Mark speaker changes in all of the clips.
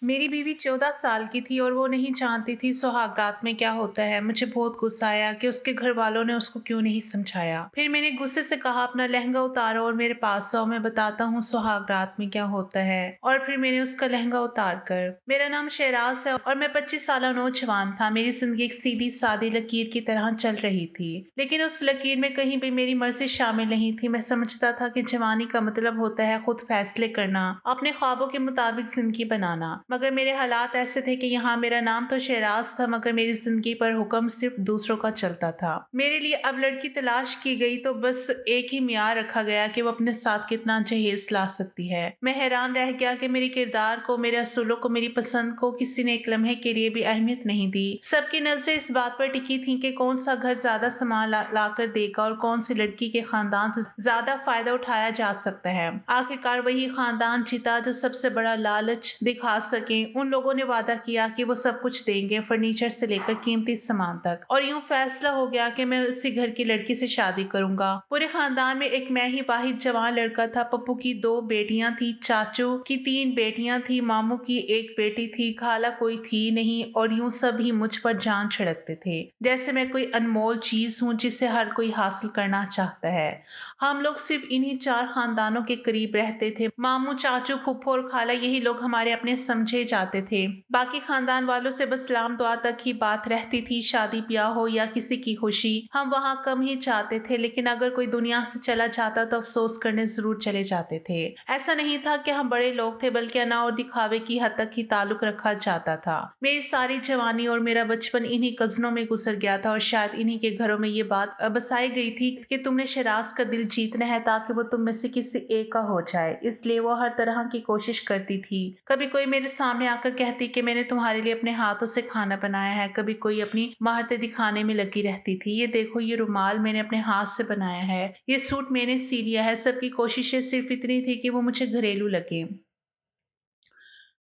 Speaker 1: मेरी बीवी 14 साल की थी और वो नहीं जानती थी सुहागरात में क्या होता है। मुझे बहुत गुस्सा आया कि उसके घर वालों ने उसको क्यों नहीं समझाया। फिर मैंने गुस्से से कहा, अपना लहंगा उतारो और मेरे पास आओ, मैं बताता हूँ सुहागरात में क्या होता है। और फिर मैंने उसका लहंगा उतार कर, मेरा नाम शहराज है और मैं 25 साल नौजवान था। मेरी जिंदगी एक सीधी सादी लकीर की तरह चल रही थी, लेकिन उस लकीर में कहीं भी मेरी मर्जी शामिल नहीं थी। मैं समझता था कि जवानी का मतलब होता है खुद फैसले करना, अपने ख्वाबों के मुताबिक जिंदगी बनाना। मगर मेरे हालात ऐसे थे कि यहाँ मेरा नाम तो शहराज था, मगर मेरी जिंदगी पर हुक्म सिर्फ दूसरों का चलता था। मेरे लिए अब लड़की तलाश की गई तो बस एक ही मियार रखा गया कि वो अपने साथ कितना जहेज ला सकती है। मैं हैरान रह गया कि मेरे किरदार को, मेरे असूलों को, मेरी पसंद को किसी ने एक लम्हे के लिए भी अहमियत नहीं दी। सबकी नजरें इस बात पर टिकी थी कि कौन सा घर ज्यादा सामान ला कर देगा और कौन सी लड़की के खानदान से ज्यादा फायदा उठाया जा सकता है। आखिरकार वही खानदान जीता जो सबसे बड़ा लालच दिखा सके। उन लोगों ने वादा किया कि वो सब कुछ देंगे, फर्नीचर से लेकर कीमती सामान तक, और यूं फैसला हो गया कि मैं उसी घर की लड़की से शादी करूंगा। पूरे खानदान में एक मैं ही वाहिद जवान लड़का था। पप्पू की 2 बेटियां थी, चाचू की 3 बेटियां थी, मामू की 1 बेटी थी, खाला कोई थी नहीं, और यूं सब ही मुझ पर जान छिड़कते थे जैसे मैं कोई अनमोल चीज हूं जिसे हर कोई हासिल करना चाहता है। हम लोग सिर्फ इन्हीं 4 खानदानों के करीब रहते थे। मामू, चाचू, फूफो और खाला, यही लोग हमारे अपने समझे जाते थे। बाकी खानदान वालों से बस सलाम दुआ तक ही बात रहती थी। शादी ब्याह हो या किसी की खुशी, हम वहां कम ही जाते थे, लेकिन अगर कोई दुनिया से चला जाता तो अफसोस करने जरूर चले जाते थे। ऐसा नहीं था कि हम बड़े लोग थे, बल्कि अना और दिखावे की हद तक ही ताल्लुक रखा जाता था। मेरी सारी जवानी और मेरा बचपन इन्हीं कजनों में गुजर गया था, और शायद इन्हीं के घरों में ये बात बसाई गई थी कि तुमने शराज का दिल जीतना है ताकि वो तुम में से किसी एक का हो जाए। इसलिए वो हर तरह की कोशिश करती थी। कभी कोई मेरे सामने आकर कहती कि मैंने तुम्हारे लिए अपने हाथों से खाना बनाया है, कभी कोई अपनी महारतें दिखाने में लगी रहती थी। ये देखो, ये रुमाल मैंने अपने हाथ से बनाया है, ये सूट मैंने सी लिया है। सबकी कोशिशें सिर्फ इतनी थी कि वो मुझे घरेलू लगे,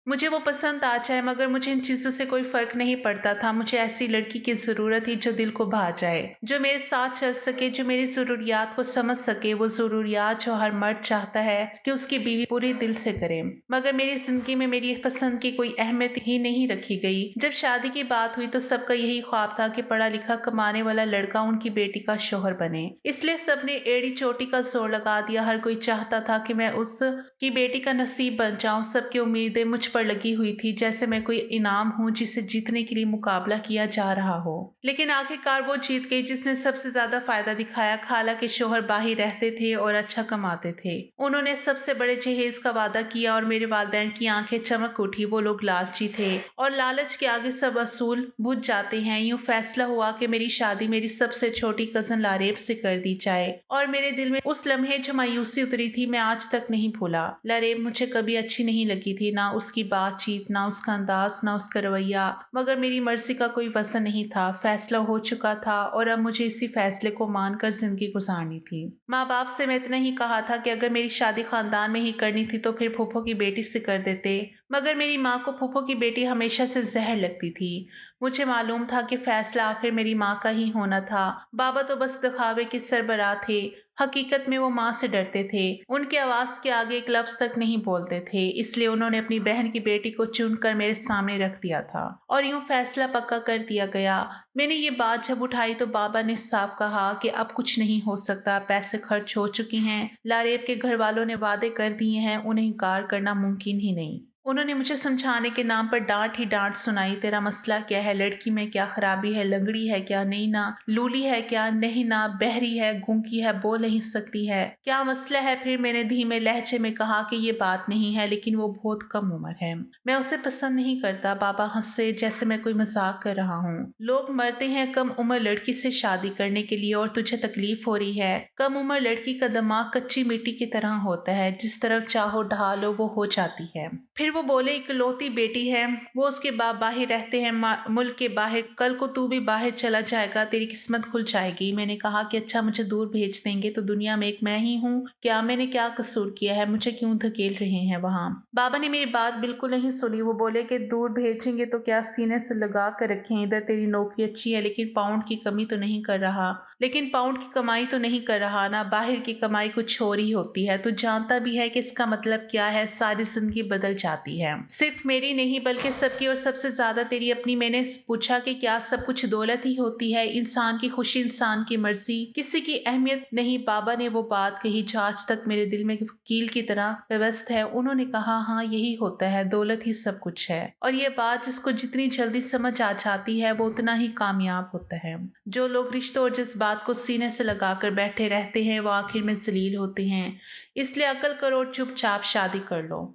Speaker 1: मुझे वो पसंद आ जाए, मगर मुझे इन चीज़ों से कोई फ़र्क नहीं पड़ता था। मुझे ऐसी लड़की की ज़रूरत थी जो दिल को भा जाए, जो मेरे साथ चल सके, जो मेरी ज़रूरियात को समझ सके। वो ज़रूरियात जो हर मर्द चाहता है कि उसकी बीवी पूरे दिल से करे। मगर मेरी ज़िंदगी में मेरी पसंद की कोई अहमियत ही नहीं रखी गई। जब शादी की बात हुई तो सबका यही ख्वाब था कि पढ़ा लिखा कमाने वाला लड़का उनकी बेटी का शौहर बने। इसलिए सबने एड़ी चोटी का जोर लगा दिया। हर कोई चाहता था कि मैं उस की बेटी का नसीब बन जाऊं। सबकी उम्मीदें मुझ पर लगी हुई थी, जैसे मैं कोई इनाम हूं जिसे जीतने के लिए मुकाबला किया जा रहा हो। लेकिन आखिरकार वो जीत गई जिसने सबसे ज्यादा फायदा दिखाया। खाला के शोहर बाहर रहते थे और अच्छा कमाते थे। उन्होंने सबसे बड़े जहेज का वादा किया और मेरे वालिदैन की आंखें चमक उठी। वो लोग लालची थे और लालच के आगे सब असूल बुझ जाते हैं। यूं फैसला हुआ कि मेरी शादी मेरी सबसे छोटी कजन लारेब से कर दी जाए, और मेरे दिल में उस लम्हे जो मायूसी उतरी थी मैं आज तक नहीं भूला। लारेब मुझे कभी अच्छी नहीं लगी थी, ना उसकी बातचीत, ना उसका अंदाज, ना उसका रवैया, मगर मेरी मर्जी का कोई वजन नहीं था। फैसला हो चुका था और अब मुझे इसी फैसले को मानकर जिंदगी गुजारनी थी। माँ बाप से मैं इतना ही कहा था कि अगर मेरी शादी खानदान में ही करनी थी तो फिर फूफो की बेटी से कर देते, मगर मेरी माँ को फूफो की बेटी हमेशा से जहर लगती थी। मुझे मालूम था कि फैसला आखिर मेरी माँ का ही होना था। बाबा तो बस दिखावे के सरबराह थे, हकीकत में वो माँ से डरते थे। उनकी आवाज के आगे एक लफ्ज तक नहीं बोलते थे। इसलिए उन्होंने अपनी बहन की बेटी को चुनकर मेरे सामने रख दिया था और यूं फैसला पक्का कर दिया गया। मैंने ये बात जब उठाई तो बाबा ने साफ कहा कि अब कुछ नहीं हो सकता, पैसे खर्च हो चुके हैं, लारेब के घर वालों ने वादे कर दिए हैं, उन्हें इनकार करना मुमकिन ही नहीं। उन्होंने मुझे समझाने के नाम पर डांट ही डांट सुनाई। तेरा मसला क्या है, लड़की में क्या खराबी है, लंगड़ी है क्या, नहीं ना, लूली है क्या, नहीं ना, बहरी है, गूंगी है, बोल नहीं सकती है, क्या मसला है? फिर मैंने धीमे लहजे में कहा कि ये बात नहीं है, लेकिन वो बहुत कम उम्र है, मैं उसे पसंद नहीं करता। बाबा हंसे जैसे मैं कोई मजाक कर रहा हूँ। लोग मरते हैं कम उम्र लड़की से शादी करने के लिए और तुझे तकलीफ हो रही है। कम उम्र लड़की का दिमाग कच्ची मिट्टी की तरह होता है, जिस तरफ चाहो ढहा लो वो हो जाती है। फिर वो बोले, इकलौती बेटी है, वो उसके बाप बाहर रहते हैं, मुल्क के बाहर, कल को तू भी बाहर चला जाएगा, तेरी किस्मत खुल जाएगी। मैंने कहा कि अच्छा, मुझे दूर भेज देंगे तो दुनिया में एक मैं ही हूँ क्या? मैंने क्या कसूर किया है, मुझे क्यों धकेल रहे हैं वहाँ? बाबा ने मेरी बात बिल्कुल नहीं सुनी। वो बोले कि दूर भेजेंगे तो क्या, सीने से लगा कर रखें, इधर तेरी नौकरी अच्छी है, लेकिन पाउंड की कमी तो नहीं कर रहा, लेकिन पाउंड की कमाई तो नहीं कर रहा ना, बाहर की कमाई कुछ और ही होती है। तू जानता भी है कि इसका मतलब क्या है, सारी जिंदगी बदल जाती जाती है, सिर्फ मेरी नहीं बल्कि सबकी, और सबसे ज्यादा तेरी अपनी। मैंने पूछा कि क्या सब कुछ दौलत ही होती है? इंसान की खुशी, इंसान की मर्जी, किसी की अहमियत नहीं। बाबा ने वो बात कही जो आज तक मेरे दिल में कील की तरह व्यवस्थ है। उन्होंने कहा, हाँ यही होता है, दौलत ही सब कुछ है। और ये बात जिसको जितनी जल्दी समझ आ जाती है वो उतना ही कामयाब होता है। जो लोग रिश्तों और जज्बात को सीने से लगाकर बैठे रहते हैं वो आखिर में जलील होते हैं। इसलिए अकल करो और चुपचाप शादी कर लो।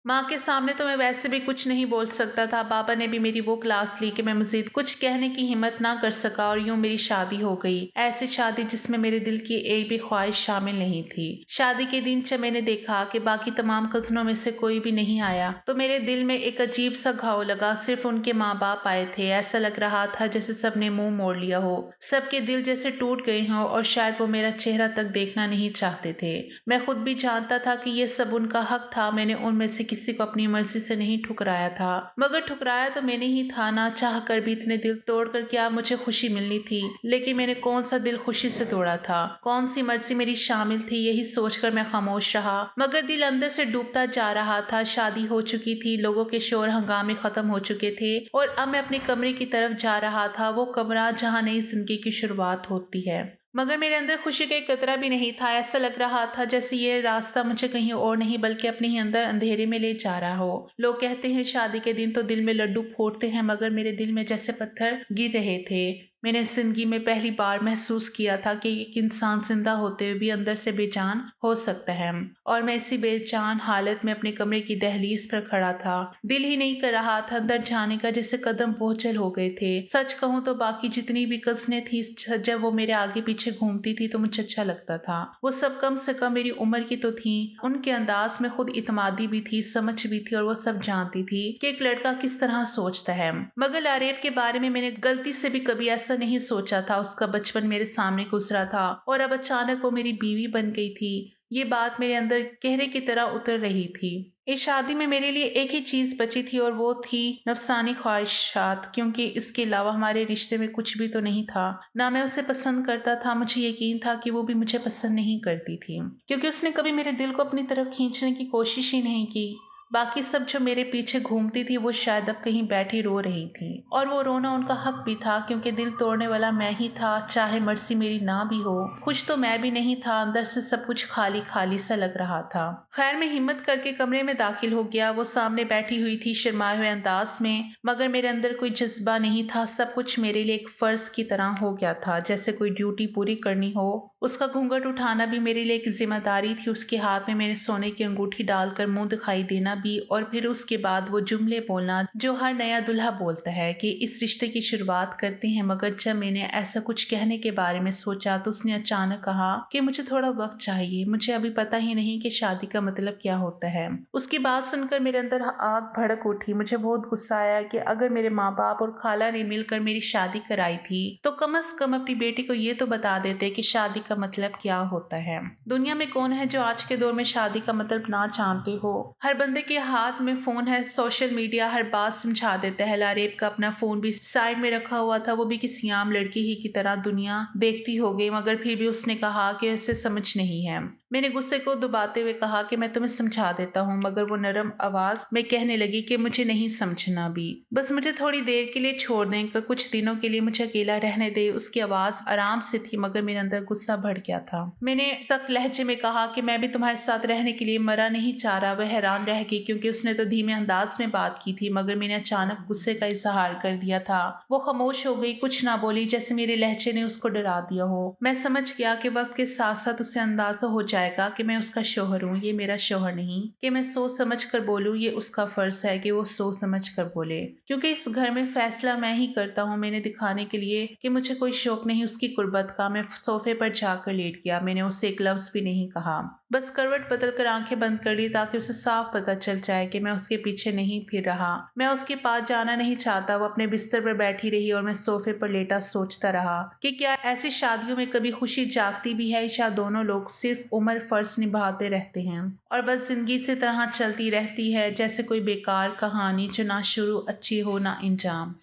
Speaker 1: माँ के सामने तो मैं वैसे भी कुछ नहीं बोल सकता था। बाबा ने भी मेरी वो क्लास ली कि मैं मजीद कुछ कहने की हिम्मत ना कर सका, और यूं मेरी शादी हो गई। ऐसी शादी जिसमें मेरे दिल की एक भी ख्वाहिश शामिल नहीं थी। शादी के दिन जब मैंने देखा कि बाकी तमाम कजनों में से कोई भी नहीं आया तो मेरे दिल में एक अजीब सा घाव लगा। सिर्फ उनके माँ बाप आए थे। ऐसा लग रहा था जैसे सबने मुंह मोड़ लिया हो, सबके दिल जैसे टूट गए हों, और शायद वो मेरा चेहरा तक देखना नहीं चाहते थे। मैं खुद भी जानता था कि ये सब उनका हक था। मैंने उनमें से किसी को अपनी मर्जी से नहीं ठुकराया था, मगर ठुकराया तो मैंने ही था। ना चाह कर भी इतने दिल तोड़कर क्या मुझे खुशी मिलनी थी? लेकिन मैंने कौन सा दिल खुशी से तोड़ा था? कौन सी मर्जी मेरी शामिल थी? यही सोचकर मैं खामोश रहा, मगर दिल अंदर से डूबता जा रहा था। शादी हो चुकी थी, लोगों के शोर हंगामे खत्म हो चुके थे, और अब मैं अपने कमरे की तरफ जा रहा था। वो कमरा जहाँ नई जिंदगी की शुरुआत होती है। मगर मेरे अंदर खुशी का एक कतरा भी नहीं था। ऐसा लग रहा था जैसे ये रास्ता मुझे कहीं और नहीं बल्कि अपने ही अंदर अंधेरे में ले जा रहा हो। लोग कहते हैं शादी के दिन तो दिल में लड्डू फोड़ते हैं, मगर मेरे दिल में जैसे पत्थर गिर रहे थे। मैंने जिंदगी में पहली बार महसूस किया था कि एक इंसान जिंदा होते हुए भी अंदर से बेजान हो सकता है। और मैं इसी बेजान हालत में अपने कमरे की दहलीज पर खड़ा था। दिल ही नहीं कर रहा था अंदर जाने का, जैसे कदम बोझल हो गए थे। सच कहूं तो बाकी जितनी भी कज़नें थी, जब वो मेरे आगे पीछे घूमती थी तो मुझे अच्छा लगता था। वो सब कम से कम मेरी उम्र की तो थी। उनके अंदाज में खुद इतमादी भी थी, समझ भी थी, और वो सब जानती थी कि एक लड़का किस तरह सोचता है। मगर लारेब के बारे में मैंने गलती से भी कभी ऐसा नहीं सोचा था। उसका बचपन मेरे सामने गुजरा था, और अब अचानक वो मेरी बीवी बन गई थी। ये बात मेरे अंदर कहरे की तरह उतर रही थी। इस शादी में मेरे लिए एक ही चीज बची थी, और वो थी नफसानी ख्वाहिशात, क्योंकि इसके अलावा हमारे रिश्ते में कुछ भी तो नहीं था। ना मैं उसे पसंद करता था, मुझे यकीन था कि वो भी मुझे पसंद नहीं करती थी, क्योंकि उसने कभी मेरे दिल को अपनी तरफ खींचने की कोशिश ही नहीं की। बाकी सब जो मेरे पीछे घूमती थी वो शायद अब कहीं बैठी रो रही थी, और वो रोना उनका हक भी था, क्योंकि दिल तोड़ने वाला मैं ही था, चाहे मर्जी मेरी ना भी हो। खुश तो मैं भी नहीं था, अंदर से सब कुछ खाली खाली सा लग रहा था। खैर, मैं हिम्मत करके कमरे में दाखिल हो गया। वो सामने बैठी हुई थी शर्माए हुए अंदाज में, मगर मेरे अंदर कोई जज्बा नहीं था। सब कुछ मेरे लिए एक फर्ज की तरह हो गया था, जैसे कोई ड्यूटी पूरी करनी हो। उसका घूंघट उठाना भी मेरे लिए एक जिम्मेदारी थी। उसके हाथ में मैंने सोने की अंगूठी डालकर मुंह दिखाई देना भी, और फिर उसके बाद वो जुमले बोलना जो हर नया दुल्हा बोलता है कि इस रिश्ते की शुरुआत करते हैं। मगर जब मैंने ऐसा कुछ कहने के बारे में सोचा तो उसने अचानक कहा कि मुझे थोड़ा वक्त चाहिए, मुझे अभी पता ही नहीं कि शादी का मतलब क्या होता है। उसकी बात सुनकर मेरे अंदर आग भड़क उठी। मुझे बहुत गुस्सा आया कि अगर मेरे माँ बाप और खाला ने मिलकर मेरी शादी कराई थी तो कम से कम अपनी बेटी को ये तो बता देते कि शादी का मतलब क्या होता है। दुनिया में कौन है जो आज के दौर में शादी का मतलब ना जानते हो? हर बंदे के हाथ में फोन है, सोशल मीडिया हर बात समझा देता है। लारेब का अपना फोन भी साइड में रखा हुआ था। वो भी किसी आम लड़की ही की तरह दुनिया देखती हो गई, मगर फिर भी उसने कहा कि इसे समझ नहीं है। मैंने गुस्से को दबाते हुए कहा कि मैं तुम्हें समझा देता हूँ, मगर वो नरम आवाज में कहने लगी कि मुझे नहीं समझना भी, बस मुझे थोड़ी देर के लिए छोड़ दें, कि कुछ दिनों के लिए मुझे अकेला रहने दे। उसकी आवाज आराम से थी, मगर मेरे अंदर गुस्सा भर गया था। मैंने सख्त लहजे में कहा कि मैं भी तुम्हारे साथ रहने के लिए मरा नहीं चाह रहा। वह हैरान रह गई, क्योंकि उसने तो धीमे अंदाज में बात की थी, मगर मैंने अचानक गुस्से का इजहार कर दिया था। वो खामोश हो गई, कुछ ना बोली, जैसे मेरे लहजे ने उसको डरा दिया हो। मैं समझ गया कि वक्त के साथ साथ उसे अंदाजा हो जाएगा कि मैं उसका शोहर हूँ, ये मेरा शोहर नहीं। कि मैं सोच समझ कर बोलूँ, ये उसका फर्ज है कि वो सोच समझ कर बोले, क्योंकि इस घर में फैसला मैं ही करता हूँ। मैंने दिखाने के लिए कि मुझे कोई शौक नहीं उसकी कुर्बत का, मैं सोफे पर जाकर लेट गया। मैंने उसे एक लफ्ज भी नहीं कहा, बस करवट बदल कर आंखें बंद कर ली, ताकि उसे साफ पता चल जाए कि मैं उसके पीछे नहीं फिर रहा। मैं उसके पास जाना नहीं चाहता। वो अपने बिस्तर पर बैठी रही और मैं सोफे पर लेटा सोचता रहा कि क्या ऐसी शादियों में कभी खुशी जागती भी है, या दोनों लोग सिर्फ उम्र फर्ज निभाते रहते हैं और बस जिंदगी से तरह चलती रहती है, जैसे कोई बेकार कहानी जो ना शुरू अच्छी हो ना इंजाम।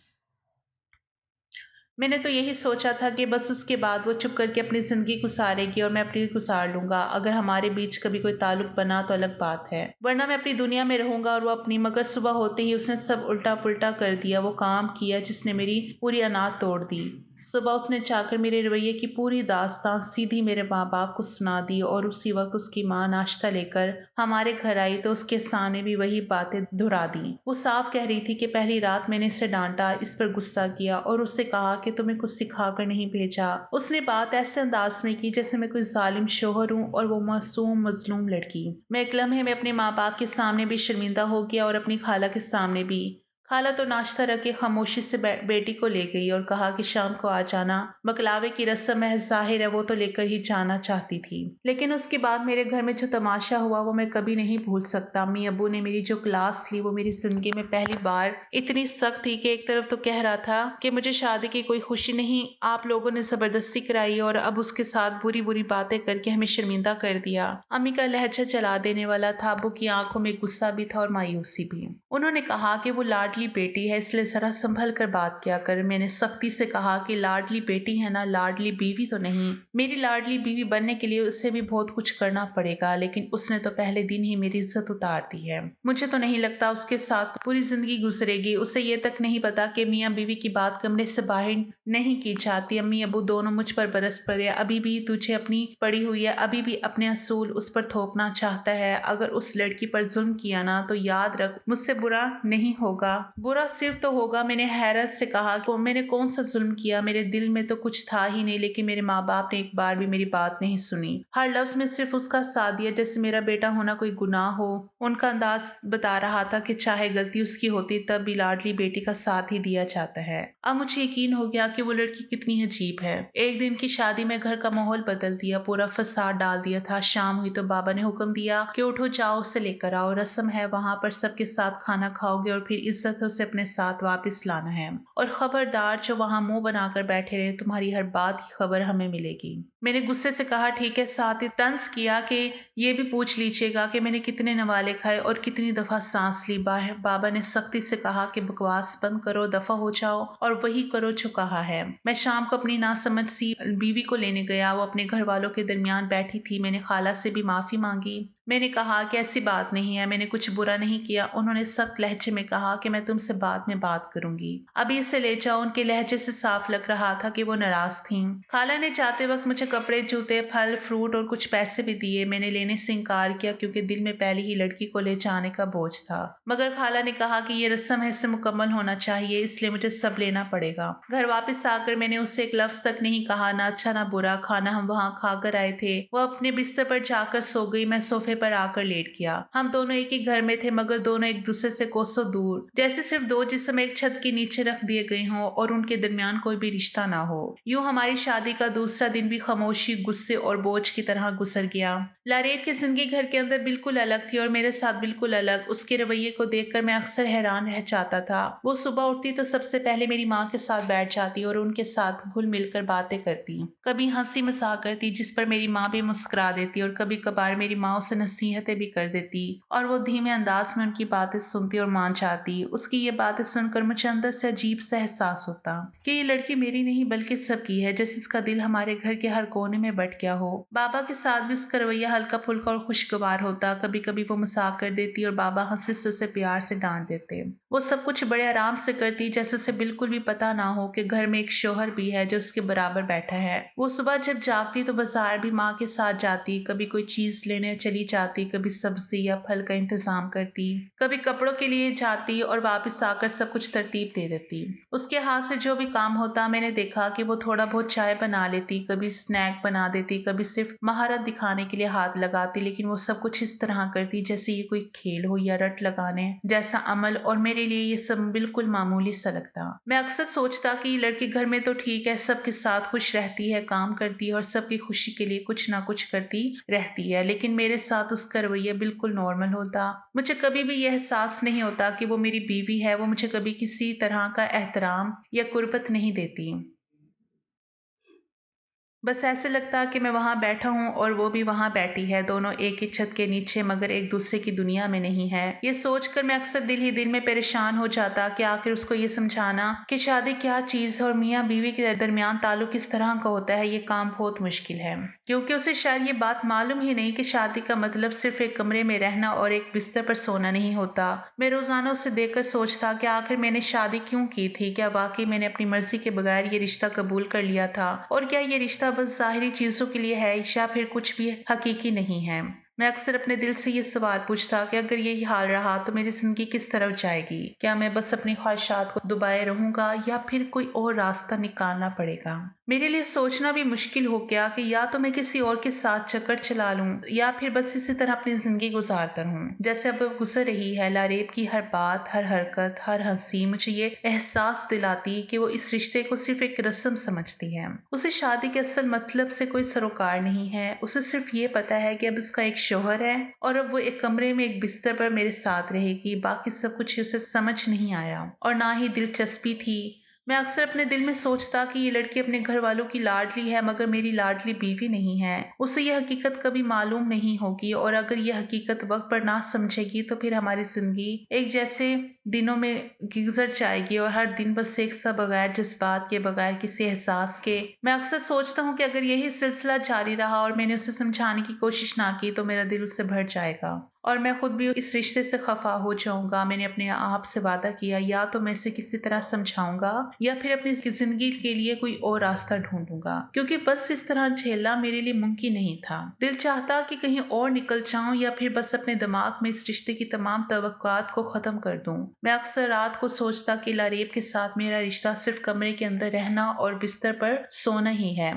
Speaker 1: मैंने तो यही सोचा था कि बस उसके बाद वो चुप करके अपनी ज़िंदगी गुज़ारेगी और मैं अपनी गुज़ार लूँगा। अगर हमारे बीच कभी कोई ताल्लुक बना तो अलग बात है, वरना मैं अपनी दुनिया में रहूँगा और वो अपनी। मगर सुबह होते ही उसने सब उल्टा-पुल्टा कर दिया। वो काम किया जिसने मेरी पूरी अनाज तोड़ दी। सुबह उसने चाहकर मेरे रवैये की पूरी दास्तान सीधी मेरे माँ-बाप को सुना दी और उसी वक़्त उसकी माँ नाश्ता लेकर हमारे घर आई तो उसके सामने भी वही बातें दोहरा दी। वो साफ कह रही थी कि पहली रात मैंने इसे डाँटा, इस पर गुस्सा किया और उससे कहा कि तुम्हें कुछ सिखाकर नहीं भेजा। उसने बात ऐसे अंदाज में की जैसे मैं कोई ज़ालिम शौहर हूँ और वो मासूम मज़लूम लड़की। मैं एक लम्हे में अपने माँ-बाप के सामने भी शर्मिंदा हो गया और अपनी खाला के सामने भी। खाला तो नाश्ता रख के खामोशी से बेटी को ले गई और कहा कि शाम को आ जाना। बकलावे की रस्म महज ज़ाहिर है वो तो लेकर ही जाना चाहती थी। लेकिन उसके बाद मेरे घर में जो तमाशा हुआ वो मैं कभी नहीं भूल सकता। अम्मी अब्बू ने मेरी जो क्लास ली वो मेरी ज़िंदगी में पहली बार इतनी सख्त थी कि एक तरफ तो कह रहा था कि मुझे शादी की कोई खुशी नहीं, आप लोगों ने ज़बरदस्ती कराई और अब उसके साथ बुरी बुरी बातें करके हमें शर्मिंदा कर दिया। अम्मी का लहजा जला देने वाला था। अब्बू की आंखों में गुस्सा भी था और मायूसी भी। उन्होंने कहा कि वो लाडली बेटी है इसलिए जरा संभल कर बात किया कर। मैंने सख्ती से कहा कि लाडली बेटी है ना, लाडली बीवी तो नहीं। मेरी लाडली बीवी बनने के लिए उसे भी बहुत कुछ करना पड़ेगा, लेकिन उसने तो पहले दिन ही मेरी इज्जत उतार दी है। मुझे तो नहीं लगता उसके साथ पूरी जिंदगी गुजरेगी। उसे ये तक नहीं पता कि मियाँ बीवी की बात कमरे से बाहर नहीं की जाती। अम्मी अबू दोनों मुझ पर बरस पड़े। अभी भी तुझे अपनी पड़ी हुई है, अभी भी अपने असूल उस पर थोपना चाहता है। अगर उस लड़की पर जुल्म किया ना तो याद रख मुझसे बुरा नहीं होगा। बुरा सिर्फ तो होगा। मैंने हैरत से कहा कि मैंने कौन सा जुल्म किया, मेरे दिल में तो कुछ था ही नहीं। लेकिन मेरे माँ बाप ने एक बार भी मेरी बात नहीं सुनी। हर लफ्ज में सिर्फ उसका साथ दिया जैसे मेरा बेटा होना कोई गुनाह हो। उनका अंदाज बता रहा था कि चाहे गलती उसकी होती तब भी लाडली बेटी का साथ ही दिया जाता है। अब मुझे यकीन हो गया कि वो लड़की कितनी अजीब है। एक दिन की शादी में घर का माहौल बदल दिया, पूरा फसाद डाल दिया था। शाम हुई तो बाबा ने हुक्म दिया कि उठो जाओ उसे लेकर आओ, रस्म है वहां पर सबके साथ खाना खाओगे और फिर इज्जत से उसे अपने साथ वापस लाना है। और खबरदार जो वहां मुंह बनाकर बैठे रहे, तुम्हारी हर बात की खबर हमें मिलेगी। मैंने गुस्से से कहा ठीक है, साथ ही तंज किया कि ये भी पूछ लीजिएगा कि मैंने कितने नवाले खाए और कितनी दफा सांस ली। बाबा ने सख्ती से कहा कि बकवास बंद करो, दफा हो जाओ और वही करो जो कहा है। मैं शाम को अपनी नासमझ सी बीवी को लेने गया। वो अपने घर वालों के दरमियान बैठी थी। मैंने खाला से भी माफी मांगी। मैंने कहा कि ऐसी बात नहीं है, मैंने कुछ बुरा नहीं किया। उन्होंने सख्त लहजे में कहा कि मैं तुमसे बाद में बात करूंगी, अभी इसे ले जाओ। उनके लहजे से साफ लग रहा था कि वो नाराज थीं। खाला ने जाते वक्त मुझे कपड़े, जूते, फल, फ्रूट और कुछ पैसे भी दिए। मैंने लेने से इनकार किया क्योंकि दिल में पहले ही लड़की को ले जाने का बोझ था। मगर खाला ने कहा कि ये रस्म है, इससे मुकम्मल होना चाहिए, इसलिए मुझे सब लेना पड़ेगा। घर वापस आकर मैंने उससे एक लफ्ज तक नहीं कहा, ना अच्छा ना बुरा। खाना हम वहां खाकर आए थे। वो अपने बिस्तर पर जाकर सो गई। मैं सोफे पर आकर लेट गया। हम दोनों एक ही घर में थे मगर दोनों एक दूसरे से कोसों दूर, जैसे सिर्फ दो जिस्म एक छत के नीचे रख दिए गए हों और उनके दरमियान कोई भी रिश्ता ना हो। यूं हमारी शादी का दूसरा दिन भी खामोशी, गुस्से और बोझ की तरह गुजर गया। लारेब की जिंदगी घर के अंदर बिल्कुल अलग थी और मेरे साथ बिल्कुल अलग। उसके रवैये को देखकर मैं अक्सर हैरान रह जाता था। वो सुबह उठती तो सबसे पहले मेरी माँ के साथ बैठ जाती और उनके साथ घुल मिलकर बातें करती। कभी हंसी मजाक करती जिस पर मेरी माँ भी मुस्कुरा देती और कभी कभार मेरी माँ उसे नसीहतें भी कर देती और वो धीमे अंदाज में उनकी बातें सुनती और मान जाती। उसकी ये बातें सुनकर मुझे अंदर से अजीब सा एहसास होता कि ये लड़की मेरी नहीं बल्कि सबकी है, जैसे इसका दिल हमारे घर के हर कोने में बट गया हो। बाबा के साथ भी उसका रवैया हल्का फुल्का और खुशगवार होता। कभी कभी वो मजाक कर देती और बाबा हंसी से उसे प्यार से डांट देते। वो सब कुछ बड़े आराम से करती जैसे उसे बिल्कुल भी पता ना हो कि घर में एक शौहर भी है जो उसके बराबर बैठा है। वो सुबह जब जागती तो बाजार भी माँ के साथ जाती, कभी कोई चीज लेने चली जाती, कभी सब्जी या फल का इंतजाम करती, कभी कपड़ों के लिए जाती और वापस आकर सब कुछ तरतीब दे देती। उसके हाथ से जो भी काम होता मैंने देखा कि वो थोड़ा बहुत चाय बना लेती, कभी स्नैक बना देती, कभी सिर्फ महारत दिखाने के लिए हाथ लगाती। लेकिन वो सब कुछ इस तरह करती जैसे ये कोई खेल हो या रट लगाने जैसा अमल, और मेरे लिए ये सब बिल्कुल मामूली सा लगता। मैं अक्सर सोचता कि ये लड़की घर में तो ठीक है, सबके साथ खुश रहती है, काम करती है और सबकी खुशी के लिए कुछ ना कुछ करती रहती है, लेकिन मेरे साथ उसका रवैया बिल्कुल नॉर्मल होता। मुझे कभी भी यह एहसास नहीं होता कि वो मेरी बीवी है। वो मुझे कभी किसी तरह का एहतराम या कुर्बत नहीं देती। बस ऐसे लगता कि मैं वहाँ बैठा हूँ और वो भी वहाँ बैठी है, दोनों एक ही छत के नीचे मगर एक दूसरे की दुनिया में नहीं है। ये सोचकर मैं अक्सर दिल ही दिल में परेशान हो जाता कि आखिर उसको ये समझाना कि शादी क्या चीज़ है और मियाँ बीवी के दरमियान ताल्लुक किस तरह का होता है, ये काम बहुत मुश्किल है। क्योंकि उसे शायद ये बात मालूम ही नहीं कि शादी का मतलब सिर्फ एक कमरे में रहना और एक बिस्तर पर सोना नहीं होता। मैं रोजाना उसे देखकर सोचता कि आखिर मैंने शादी क्यों की थी, क्या वाकई मैंने अपनी मर्जी के बगैर ये रिश्ता कबूल कर लिया था और क्या ये रिश्ता बस ज़ाहिरी चीज़ों के लिए है या फिर कुछ भी हकीकी नहीं है। मैं अक्सर अपने दिल से ये सवाल पूछता कि अगर यही हाल रहा तो मेरी जिंदगी किस तरफ जाएगी। क्या मैं बस अपनी ख्वाहिशात को दबाए रहूंगा या फिर कोई और रास्ता निकालना पड़ेगा। मेरे लिए सोचना भी मुश्किल हो गया कि या तो मैं किसी और के साथ चक्कर चला लूं या फिर बस इसी तरह अपनी जिंदगी गुजारता रहूं जैसे अब गुजर रही है। लारेब की हर बात, हर हरकत, हर हंसी मुझे ये एहसास दिलाती कि वो इस रिश्ते को सिर्फ एक रस्म समझती है। उसे शादी के असल मतलब से कोई सरोकार नहीं है। उसे सिर्फ ये पता है कि अब उसका एक शौहर है और अब वो एक कमरे में एक बिस्तर पर मेरे साथ रहेगी। बाकी सब कुछ उसे समझ नहीं आया और ना ही दिलचस्पी थी। मैं अक्सर अपने दिल में सोचता कि ये लड़की अपने घर वालों की लाडली है मगर मेरी लाडली बीवी नहीं है। उसे यह हकीकत कभी मालूम नहीं होगी और अगर यह हकीकत वक्त पर ना समझेगी तो फिर हमारी जिंदगी एक जैसे दिनों में गुजर जाएगी और हर दिन बस एक सा बगैर जज्बात के, बगैर किसी एहसास के। मैं अक्सर सोचता हूँ कि अगर यही सिलसिला जारी रहा और मैंने उसे समझाने की कोशिश ना की तो मेरा दिल उससे भर जाएगा और मैं खुद भी इस रिश्ते से खफा हो जाऊंगा। मैंने अपने आप से वादा किया या तो मैं इसे किसी तरह समझाऊंगा या फिर अपनी जिंदगी के लिए कोई और रास्ता ढूंढूंगा, क्योंकि बस इस तरह झेलना मेरे लिए मुमकिन नहीं था। दिल चाहता कि कहीं और निकल जाऊं या फिर बस अपने दिमाग में इस रिश्ते की तमाम तवक्कुआत को खत्म कर दूं। मैं अक्सर रात को सोचता कि लारेब के साथ मेरा रिश्ता सिर्फ कमरे के अंदर रहना और बिस्तर पर सोना ही है,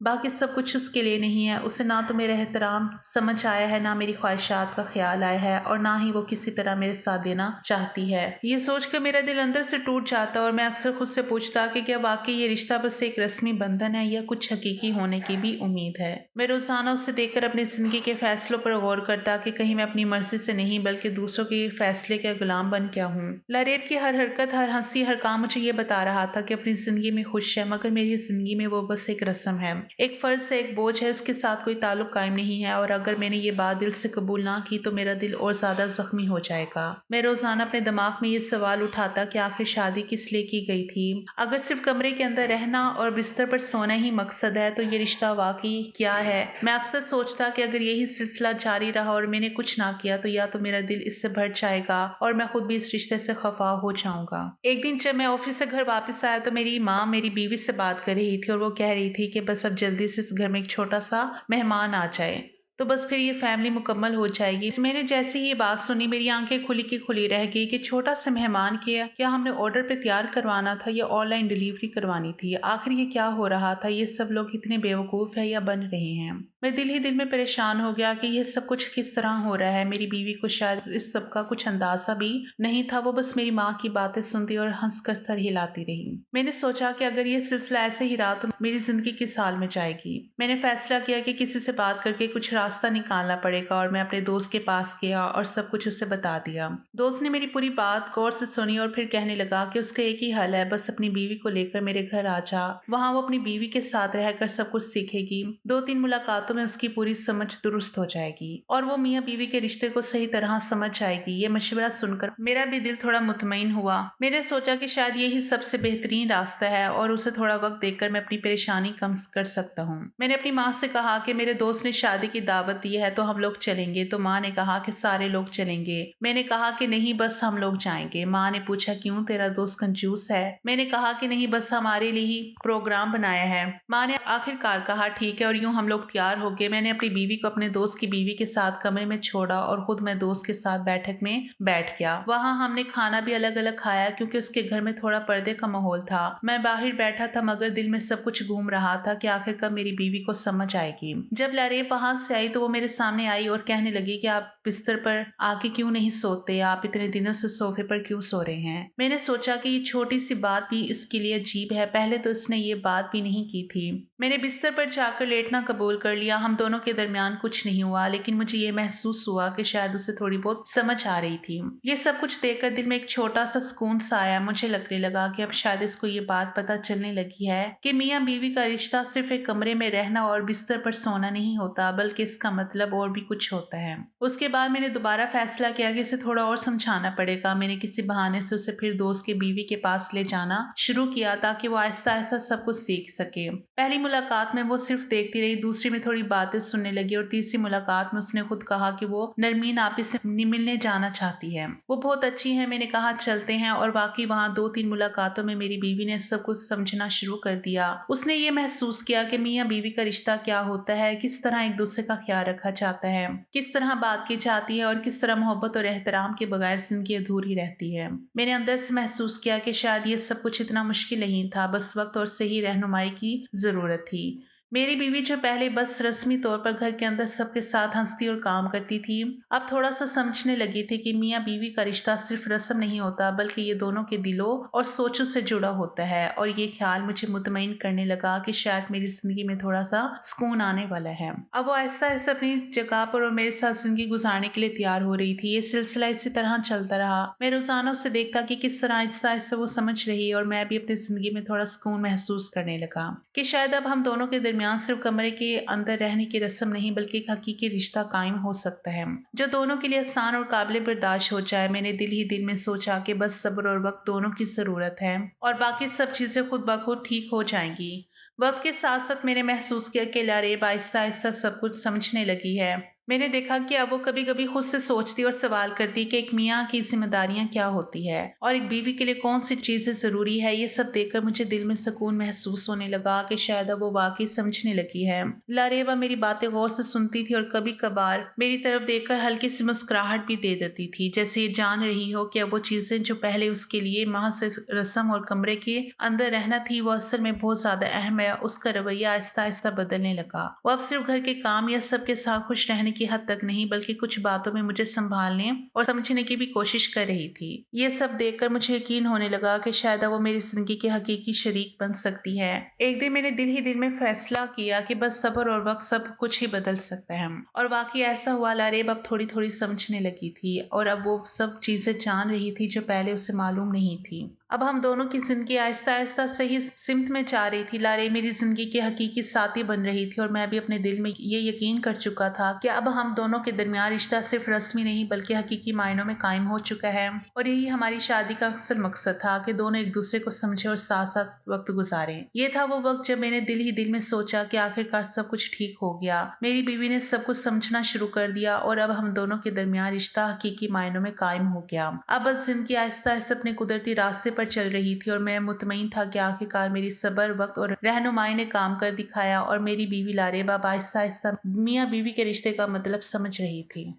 Speaker 1: बाकी सब कुछ उसके लिए नहीं है। उसे ना तो मेरा एहतराम समझ आया है, ना मेरी ख्वाहिशात का ख्याल आया है और ना ही वो किसी तरह मेरे साथ देना चाहती है। ये सोचकर मेरा दिल अंदर से टूट जाता और मैं अक्सर खुद से पूछता कि क्या वाकई ये रिश्ता बस एक रस्मी बंधन है या कुछ हकीकी होने की भी उम्मीद है। मैं रोजाना उसे देखकर अपनी जिंदगी के फैसलों पर गौर करता कि कहीं मैं अपनी मर्जी से नहीं बल्कि दूसरों के फैसले का गुलाम बन क्या हूँ। लारेब की हर हरकत, हर हंसी, हर काम मुझे ये बता रहा था कि अपनी जिंदगी में खुश है मगर मेरी जिंदगी में वो बस एक रस्म है, एक फर्ज से, एक बोझ है। उसके साथ कोई ताल्लुक कायम नहीं है और अगर मैंने ये बात दिल से कबूल ना की तो मेरा दिल और ज्यादा जख्मी हो जाएगा। मैं रोजाना अपने दिमाग में ये सवाल उठाता कि आखिर शादी किस लिए की गई थी। अगर सिर्फ कमरे के अंदर रहना और बिस्तर पर सोना ही मकसद है तो ये रिश्ता वाकई क्या है। मैं अक्सर सोचता कि अगर यही सिलसिला जारी रहा और मैंने कुछ ना किया तो या तो मेरा दिल इससे भर जाएगा और मैं खुद भी इस रिश्ते से खफा हो जाऊंगा। एक दिन जब मैं ऑफिस से घर वापस आया तो मेरी माँ मेरी बीवी से बात कर रही थी और वो कह रही थी कि बस अब जल्दी से इस घर में एक छोटा सा मेहमान आ जाए तो बस फिर ये फैमिली मुकम्मल हो जाएगी। मैंने जैसे ही ये बात सुनी मेरी आंखें खुली की खुली रह गई कि छोटा सा मेहमान क्या हमने ऑर्डर पे तैयार करवाना था या ऑनलाइन डिलीवरी करवानी थी। आखिर ये क्या हो रहा था। ये सब लोग इतने बेवकूफ़ है या बन रहे हैं। मैं दिल ही दिल में परेशान हो गया कि यह सब कुछ किस तरह हो रहा है। मेरी बीवी को शायद इस सब का कुछ अंदाजा भी नहीं था। वो बस मेरी माँ की बातें सुनती और हंसकर सर हिलाती रही। मैंने सोचा कि अगर ये सिलसिला ऐसे ही रहा तो मेरी जिंदगी किस हाल में जाएगी। मैंने फैसला किया कि किसी से बात करके कुछ रास्ता निकालना पड़ेगा और मैं अपने दोस्त के पास गया और सब कुछ उसे बता दिया। दोस्त ने मेरी पूरी बात गौर से सुनी और फिर कहने लगा कि उसका एक ही हल है, बस अपनी बीवी को लेकर मेरे घर आ जा। वहाँ वो अपनी बीवी के साथ रहकर सब कुछ सीखेगी। 2-3 मुलाकातों में उसकी पूरी समझ दुरुस्त हो जाएगी और वो मियाँ बीवी के रिश्ते को सही तरह समझ आएगी। ये मशवरा सुनकर मेरा भी दिल थोड़ा मुतमईन हुआ। मैंने सोचा कि शायद यही सबसे बेहतरीन रास्ता है और उसे थोड़ा वक्त देकर मैं अपनी परेशानी कम कर सकता हूँ। मैंने अपनी माँ से कहा कि मेरे दोस्त ने शादी की दावत दी है तो हम लोग चलेंगे। तो माँ ने कहा कि सारे लोग चलेंगे। मैंने कहा कि नहीं, बस हम लोग जाएंगे। माँ ने पूछा क्यों, तेरा दोस्त कंजूस है। मैंने कहा कि नहीं, बस हमारे लिए ही प्रोग्राम बनाया है। माँ ने आखिरकार कहा ठीक है और यूं हम लोग तैयार हो गए। मैंने अपनी बीवी को अपने दोस्त की बीवी के साथ कमरे में छोड़ा और खुद मैं दोस्त के साथ बैठक में बैठ गया। वहां हमने खाना भी अलग अलग खाया क्योंकि उसके घर में थोड़ा पर्दे का माहौल था। मैं बाहर बैठा था मगर दिल में सब कुछ घूम रहा था कि आखिर कब मेरी बीवी को समझ आएगी। जब लारेब वहां से आई तो वो मेरे सामने आई और कहने लगी कि आप बिस्तर पर आके क्यों नहीं सोते, आप इतने दिनों से सोफे पर क्यों सो रहे हैं। मैंने सोचा कि ये छोटी सी बात भी इसके लिए अजीब है। पहले तो इसने ये बात भी नहीं की थी। मैंने बिस्तर पर जाकर लेटना कबूल कर लिया या हम दोनों के दरमियान कुछ नहीं हुआ, लेकिन मुझे ये महसूस हुआ कि शायद उसे थोड़ी बहुत समझ आ रही थी। ये सब कुछ देखकर दिल में एक छोटा सा सुकून सा आया। मुझे लगने लगा कि अब शायद इसको ये बात पता चलने लगी है कि मियाँ बीवी का रिश्ता सिर्फ एक कमरे में रहना और बिस्तर पर सोना नहीं होता, बल्कि इसका मतलब और भी कुछ होता है। उसके बाद मैंने दोबारा फैसला किया कि इसे थोड़ा और समझाना पड़ेगा। मैंने किसी बहाने से उसे फिर दोस्त की बीवी के पास ले जाना शुरू किया ताकि वो आहिस्ता आहिस्ता सब कुछ सीख सके। पहली मुलाकात में वो सिर्फ देखती रही, दूसरी में थोड़ी बातें सुनने लगी और तीसरी मुलाकात में उसने खुद कहा कि वो नरमीन आपी से मिलने जाना चाहती है। वो बहुत अच्छी है। मैंने कहा चलते हैं, और वाकई वहाँ 2-3 मुलाकातों में मेरी बीवी ने सब कुछ समझना शुरू कर दिया। उसने ये महसूस किया कि मियाँ बीवी का रिश्ता क्या होता है, किस तरह एक दूसरे का ख्याल रखा जाता है, किस तरह बात की जाती है और किस तरह मोहब्बत और एहतराम के बगैर जिंदगी अधूरी रहती है। मैंने अंदर से महसूस किया कि शायद ये सब कुछ इतना मुश्किल नहीं था, बस वक्त और सही रहनुमाई की जरूरत थी। मेरी बीवी जो पहले बस रस्मी तौर पर घर के अंदर सबके साथ हंसती और काम करती थी, अब थोड़ा सा समझने लगी थी कि मियाँ बीवी का रिश्ता सिर्फ रस्म नहीं होता, बल्कि ये दोनों के दिलों और सोचों से जुड़ा होता है। और ये ख्याल मुझे मुतमईन करने लगा कि शायद मेरी जिंदगी में थोड़ा सा सुकून आने वाला है। अब वो आहिस्ता आहिस्ता अपनी जगह पर और मेरे साथ जिंदगी गुजारने के लिए तैयार हो रही थी। ये सिलसिला इसी तरह चलता रहा। मैं रोजाना उससे देखता कि किस तरह आहिस्ता आहिस्ता वो समझ रही, और मैं भी अपनी जिंदगी में थोड़ा सुकून महसूस करने लगा कि शायद अब हम दोनों के दरमियान सिर्फ कमरे के अंदर रहने की रस्म नहीं, बल्कि एक हकीकी रिश्ता कायम हो सकता है जो दोनों के लिए आसान और काबिल बर्दाश्त हो जाए। मैंने दिल ही दिल में सोचा कि बस सब्र और वक्त दोनों की जरूरत है, और बाकी सब चीजें खुद ब खुद ठीक हो जाएंगी। वक्त के साथ साथ मैंने महसूस किया कि लारेब आहिस्ता आहिस्ता सब कुछ समझने लगी है। मैंने देखा कि अब वो कभी कभी खुद से सोचती और सवाल करती कि एक मियाँ की जिम्मेदारियां क्या होती है और एक बीवी के लिए कौन सी चीजें जरूरी है। ये सब देखकर मुझे दिल में सुकून महसूस होने लगा कि शायद अब वो वाकई समझने लगी है। लारेबा मेरी बातें गौर से सुनती थी और कभी कभार मेरी तरफ देखकर हल्की सी मुस्कुराहट भी दे देती थी, जैसे ये जान रही हो कि अब वो चीजें जो पहले उसके लिए महज से रस्म और कमरे के अंदर रहना थी, वो असल में बहुत ज्यादा अहम है। उसका रवैया आहिस्ता आहिस्ता बदलने लगा। वो अब सिर्फ घर के काम या सबके साथ खुश रहने की हद तक नहीं, बल्कि कुछ बातों में मुझे संभालने और समझने की भी कोशिश कर रही थी। ये सब देखकर मुझे यकीन होने लगा कि शायद अब वो मेरी जिंदगी की हकीकी शरीक बन सकती है। एक दिन मैंने दिल ही दिल में फैसला किया कि बस सब्र और वक्त सब कुछ ही बदल सकता है, और वाकई ऐसा हुआ। लारेब अब थोड़ी थोड़ी समझने लगी थी, और अब वो सब चीजें जान रही थी जो पहले उसे मालूम नहीं थी। अब हम दोनों की जिंदगी आहिस्ता आहिस्ता सही सिमत में जा रही थी। लारेब मेरी जिंदगी की हकीकी साथी बन रही थी, और मैं भी अपने दिल में ये यकीन कर चुका था कि अब हम दोनों के दरमियान रिश्ता सिर्फ रस्मी नहीं, बल्कि हकीकी मायनों में कायम हो चुका है। और यही हमारी शादी का अक्सर मकसद था कि दोनों एक दूसरे को समझे और साथ साथ वक्त गुजारें। ये था वो वक्त जब मैंने दिल ही दिल में सोचा कि आखिरकार सब कुछ ठीक हो गया। मेरी बीवी ने सब कुछ समझना शुरू कर दिया, और अब हम दोनों के दरमियान रिश्ता हकीकी मायनों में कायम हो गया। अब बस जिंदगी आहिस्ता आहिस्ता अपने कुदरती रास्ते पर चल रही थी, और मैं मुतमईन था कि आखिरकार मेरी सब्र, वक्त और रहनुमाई ने काम कर दिखाया, और मेरी बीवी लारेबा आहिस्ता आहिस्ता मियाँ बीवी के रिश्ते का मतलब समझ रही थी।